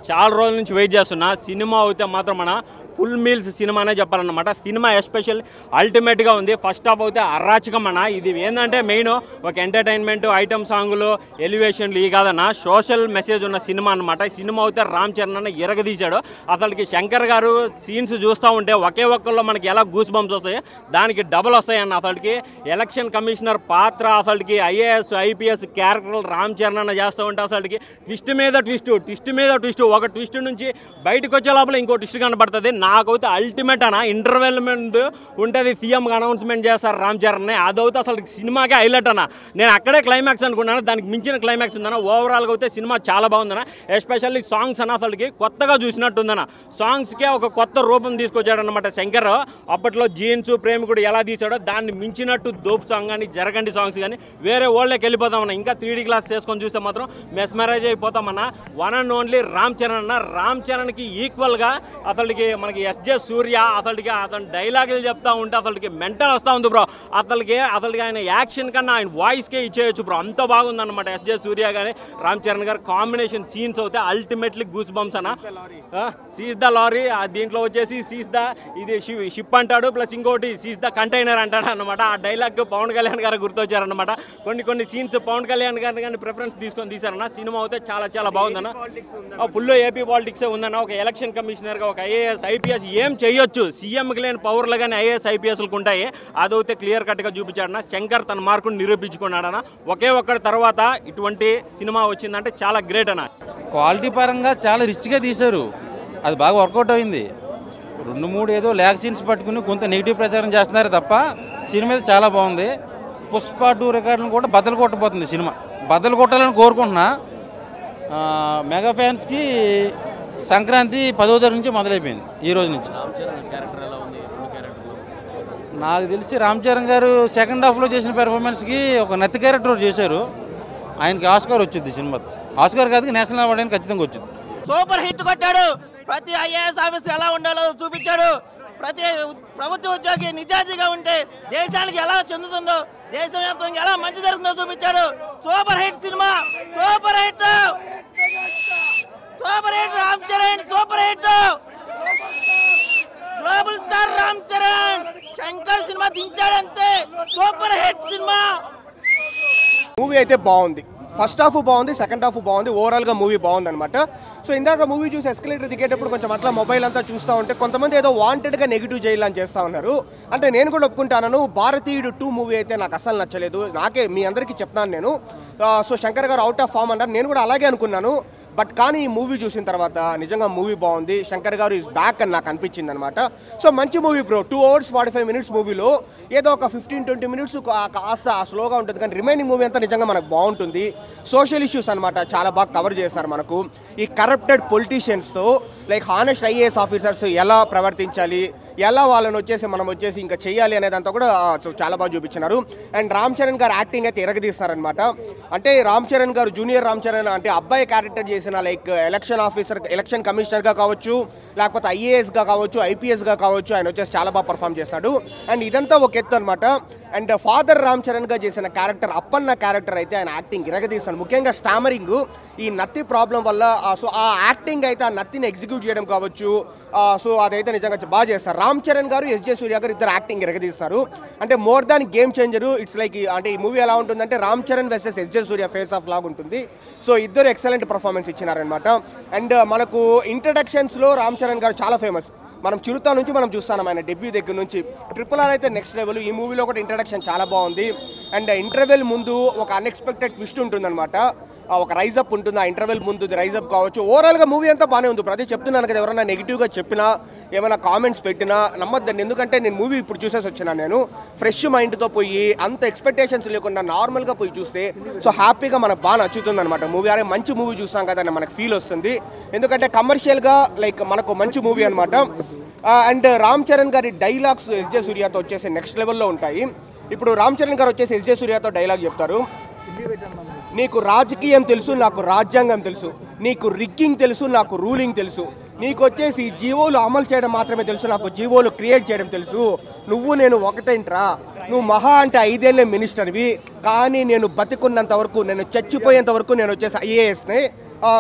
చాలా రోజుల నుంచి వెయిట్ చేస్తున్నా సినిమా అయితే మాత్రం మన ఫుల్ మీల్స్ సినిమానే చెప్పాలన్నమాట. సినిమా ఎస్పెషల్ అల్టిమేట్గా ఉంది. ఫస్ట్ హాఫ్ అయితే అరాచకం అన్న. ఇది ఏంటంటే మెయిన్ ఒక ఎంటర్టైన్మెంట్ ఐటమ్ సాంగులు ఎలివేషన్లు ఈ కాదన్న, సోషల్ మెసేజ్ ఉన్న సినిమా అనమాట. ఈ సినిమా అయితే రామ్ చరణ్ అన్న ఇరగదీశాడు. అసలుకి శంకర్ గారు సీన్స్ చూస్తూ ఉంటే ఒకే ఒక్కళ్ళు మనకి ఎలా గూస్ బంప్స్ వస్తాయి దానికి డబల్ వస్తాయి అన్న. అసలుకి ఎలక్షన్ కమిషనర్ పాత్ర, అసలుకి ఐఏఎస్ ఐపీఎస్ క్యారెక్టర్లు రామ్ చరణ్ అన్న చేస్తూ ఉంటే అసలుకి ట్విస్ట్ మీద ట్విస్ట్ ఒక ట్విస్ట్ నుంచి బయటకు వచ్చే లోపల ఇంకో ట్విస్ట్ కనబడుతుంది. నాకైతే అల్టిమేట్ అన్న. ఇంటర్వెల్ ముందు ఉంటుంది సీఎంగా అనౌన్స్మెంట్ చేస్తారు రామ్ చరణ్ని, అదైతే అసలు సినిమాకే హైలైట్ అన్న. నేను అక్కడే క్లైమాక్స్ అనుకున్నాను, దానికి మించిన క్లైమాక్స్ ఉందన్న. ఓవరాల్గా అయితే సినిమా చాలా బాగుందన్న. ఎస్పెషల్లీ సాంగ్స్ అన్న అసలుకి కొత్తగా చూసినట్టుందన్న. సాంగ్స్కే ఒక కొత్త రూపం తీసుకొచ్చాడు అనమాట శంకర్. అప్పట్లో జీన్స్ ప్రేమికుడు ఎలా తీసాడో దాన్ని మించినట్టు దోపు సాంగ్ కానీ జరగండి సాంగ్స్ కానీ వేరే ఓళ్ళకి వెళ్ళిపోతామన్న. ఇంకా 3D క్లాస్ చేసుకొని చూస్తే మాత్రం మెస్మరైజ్ అయిపోతామన్న. One and only Ram Charan అన్న. రామ్ చరణ్కి ఈక్వల్గా అసలుకి మనకి ఎస్జే సూర్య అసలుకి అతను డైలాగులు చెప్తా ఉంటే అసలుకి మెంటల్ వస్తూ ఉంది బ్రో. అసలుకి ఆయన యాక్షన్ కన్నా ఆయన వాయిస్కే ఇచ్చేయచ్చు బ్రో, అంత బాగుందన్నమాట. ఎస్జే సూర్య కానీ రామ్ చరణ్ గారు కాంబినేషన్ సీన్స్ అయితే అల్టిమేట్లీ గూస్ బంప్స్ అన్న. సీజ్ ద లారీ దీంట్లో వచ్చేసి సీజ్ ద ఇది షిప్ అంటాడు, ప్లస్ ఇంకోటి సీజ్ ద కంటైనర్ అంటాడు అనమాట. ఆ డైలాగ్ పవన్ కళ్యాణ్ గారు గుర్తొచ్చారనమాట. కొన్ని సీన్స్ పవన్ కళ్యాణ్ గారిని కానీ ప్రిఫరెన్స్ తీసుకొని తీశారన్న. సినిమా అయితే చాలా బాగుందన్న. ఫుల్ ఏపీ పాలిటిక్స్ ఉందన్న. ఒక ఎలక్షన్ కమిషనర్గా ఒక ఐఏఎస్ ఐపీఎస్ ఏం చేయొచ్చు, సీఎంకి లేని పవర్లు కానీ ఐఏఎస్ ఐపీఎస్లకు ఉంటాయి. అదైతే క్లియర్ కట్గా చూపించాడన్న. శంకర్ తన మార్కును నిరూపించుకున్నాడన్న. ఒకే ఒక్కడి తర్వాత ఇటువంటి సినిమా వచ్చిందంటే చాలా గ్రేట్ అన్న. క్వాలిటీ పరంగా చాలా రిచ్గా తీశారు, అది బాగా వర్కౌట్ అయింది. 2-3 ఏదో ల్యాక్ సీన్స్ పట్టుకుని కొంత నెగిటివ్ ప్రచారం చేస్తున్నారు తప్ప సినిమా అయితే చాలా బాగుంది. పుష్ప 2 రికార్డులను కూడా బద్దలు కొట్టబోతుంది సినిమా. బద్దలు కొట్టాలని కోరుకుంటున్నా. మెగా ఫ్యాన్స్కి సంక్రాంతి 10వ తారీఖు నుంచి మొదలైపోయింది, ఈ రోజు నుంచి. నాకు తెలిసి రామ్ చరణ్ గారు సెకండ్ హాఫ్లో చేసిన పెర్ఫార్మెన్స్కి ఒక నత్తి క్యారెక్టర్ చేశారు. ఆయనకి ఆస్కార్ వచ్చింది సినిమాతో. ఆస్కార్ కాదు, నేషనల్ అవార్డు అని ఖచ్చితంగా వచ్చింది. సూపర్ హిట్ కొట్టాడు. ప్రతి ఐఏఎస్ ఆఫీసర్ ఎలా ఉండాలో చూపించాడు. ప్రతి ప్రభుత్వ ఉద్యోగి నిజాయితీగా ఉంటే దేశానికి ఎలా చెందుతుందో, దేశవ్యాప్తంగా ఎలా మంచి జరుగుతుందో చూపించాడు. సూపర్ హిట్ సినిమా, super hit Ram Charan, super hit global star Ram Charan. Shankar సినిమా దించాడంతే, సూపర్ హిట్ సినిమా. మూవీ అయితే బాగుంది. ఫస్ట్ హాఫ్ బాగుంది, సెకండ్ హాఫ్ బాగుంది, ఓవరాల్గా మూవీ బాగుంది అనమాట. సో ఇందాక మూవీ చూసి ఎస్కలేటర్ దిగేటప్పుడు కొంచెం అట్లా మొబైల్ అంతా చూస్తూ ఉంటే కొంతమంది ఏదో వాంటెడ్గా నెగిటివ్ చేయాలని చేస్తూ ఉన్నారు. అంటే నేను కూడా ఒప్పుకుంటాను, భారతీయుడు 2 మూవీ అయితే నాకు అసలు నచ్చలేదు. నాకే మీ అందరికీ చెప్తాను నేను. సో శంకర్ గారు అవుట్ ఆఫ్ ఫామ్ అన్నారు, నేను కూడా అలాగే అనుకున్నాను. బట్ కానీ ఈ మూవీ చూసిన తర్వాత నిజంగా మూవీ బాగుంది. శంకర్ గారు ఈజ్ బ్యాక్ అని నాకు అనిపించింది అనమాట. సో మంచి మూవీ బ్రో. 2 hours 45 minutes మూవీలో ఏదో ఒక 15-20 minutes కాస్త స్లోగా ఉంటుంది, కానీ రిమైనింగ్ మూవీ అంతా నిజంగా మనకు బాగుంటుంది. సోషల్ ఇష్యూస్ అనమాట చాలా బాగా కవర్ చేస్తారు మనకు. ఈ కరప్టెడ్ పొలిటీషియన్స్తో లైక్ హానెస్ట్ ఐఏఎస్ ఆఫీసర్స్ ఎలా ప్రవర్తించాలి, ఎలా వాళ్ళని మనం వచ్చేసి ఇంకా చేయాలి అనేదంతా కూడా చాలా బాగా చూపించినారు. అండ్ రామ్ చరణ్ గారు యాక్టింగ్ అయితే ఎరగదీస్తారనమాట. అంటే రామ్ చరణ్ గారు జూనియర్ రామ్ చరణ్ అంటే అబ్బాయి క్యారెక్టర్ చేసిన లైక్ ఎలక్షన్ కమిషనర్గా కావచ్చు, లేకపోతే ఐఏఎస్గా కావచ్చు, ఐపీఎస్గా కావచ్చు, ఆయన వచ్చేసి చాలా బాగా పర్ఫామ్ చేస్తాడు. అండ్ ఇదంతా ఒక ఎత్తు అనమాట. అండ్ ఫాదర్ రామ్ చరణ్గా చేసిన క్యారెక్టర్ అప్పన్న క్యారెక్టర్ అయితే ఆయన యాక్టింగ్ ఇరగదీస్తాడు. ముఖ్యంగా స్టామరింగ్, ఈ నత్తి ప్రాబ్లం వల్ల సో ఆ యాక్టింగ్ అయితే ఆ నత్తిని ఎగ్జిక్యూట్ చేయడం కావచ్చు, సో అదైతే నిజంగా బాగా చేస్తారు. రామ్ చరణ్ గారు ఎస్జే సూర్య గారు ఇద్దరు యాక్టింగ్ ఇరగదీస్తారు. అంటే more than game changer. It's like అంటే ఈ మూవీ ఎలా ఉంటుందంటే Ram Charan versus SJ Surya face of లాగా ఉంటుంది. సో ఇద్దరు ఎక్సలెంట్ పర్ఫార్మెన్స్ ఇచ్చినారనమాట. అండ్ మనకు ఇంట్రడక్షన్స్లో రామ్ చరణ్ గారు చాలా ఫేమస్. మనం చిరుత నుంచి మనం చూస్తాం ఆయన డెబ్యూ దగ్గర నుంచి. RRR అయితే నెక్స్ట్ లెవెల్. ఈ మూవీలో కూడా ఇంట్రడక్షన్ చాలా బాగుంది. అండ్ ఇంటర్వెల్ ముందు ఒక అన్ఎక్స్పెక్టెడ్ ట్విస్ట్ ఉంటుందన్నమాట, ఒక రైజప్ ఉంటుంది. ఆ ఇంటర్వెల్ ముందు రైజప్ కావచ్చు. ఓవరాల్గా మూవీ అంతా బాగానే ఉంది. ప్రతి చెప్తున్నాను కదా, ఎవరైనా నెగిటివ్గా చెప్పినా ఏమైనా కామెంట్స్ పెట్టినా నమ్మద్దండి. ఎందుకంటే నేను మూవీ ఇప్పుడు చూసేసి వచ్చినా, నేను ఫ్రెష్ మైండ్తో పోయి అంత ఎక్స్పెక్టేషన్స్ లేకుండా నార్మల్గా పోయి చూస్తే సో హ్యాపీగా మనకు బాగా నచ్చుతుంది అనమాట మూవీ. అరే మంచి మూవీ చూస్తాం కదా అని మనకు ఫీల్ వస్తుంది. ఎందుకంటే కమర్షియల్గా లైక్ మనకు మంచి మూవీ అనమాట. అండ్ రామ్ చరణ్ గారి డైలాగ్స్ ఎస్జే సూర్యతో వచ్చేసి నెక్స్ట్ లెవెల్లో ఉంటాయి. ఇప్పుడు రామ్ చరణ్ గారు వచ్చేసి ఎస్జే సూర్యతో డైలాగ్ చెప్తారు. నీకు రాజకీయం తెలుసు, నాకు రాజ్యాంగం తెలుసు. నీకు రిగ్గింగ్ తెలుసు, నాకు రూలింగ్ తెలుసు. నీకు వచ్చేసి జీవోలు అమలు చేయడం మాత్రమే తెలుసు, నాకు జీవోలు క్రియేట్ చేయడం తెలుసు. నువ్వు నేను ఒకటేంట్రా, నువ్వు మహా అంటే 5 ఏళ్ళే మినిస్టర్వి, కానీ నేను బతికున్నంత వరకు, నేను చచ్చిపోయేంత వరకు నేను వచ్చేసి ఐఏఎస్ని.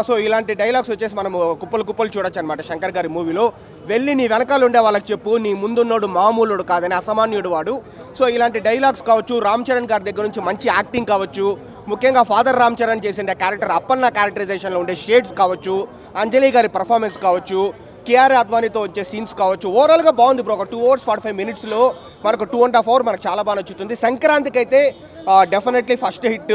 సో ఇలాంటి డైలాగ్స్ వచ్చేసి మనం కుప్పలు చూడొచ్చు అనమాట శంకర్ గారి మూవీలో. వెళ్ళి నీ వెనకాల ఉండే వాళ్ళకి చెప్పు, నీ ముందున్నోడు మామూలుడు కాదని, అసామాన్యుడు వాడు. సో ఇలాంటి డైలాగ్స్ కావచ్చు, రామ్ చరణ్ గారి దగ్గర నుంచి మంచి యాక్టింగ్ కావచ్చు, ముఖ్యంగా ఫాదర్ రామ్ చరణ్ చేసిన క్యారెక్టర్ అప్పన్న క్యారెక్టరైజేషన్లో ఉండే షేడ్స్ కావచ్చు, అంజలి గారి పర్ఫార్మెన్స్ కావచ్చు, కేఆర్ అద్వానీతో వచ్చే సీన్స్ కావచ్చు, ఓవరాల్గా బాగుంది బ్రో. ఒక 2 hours 45 minutes మనకు 2.5 hours మనకు చాలా బాగా నచ్చుతుంది. సంక్రాంతికి అయితే డెఫినెట్లీ ఫస్ట్ హిట్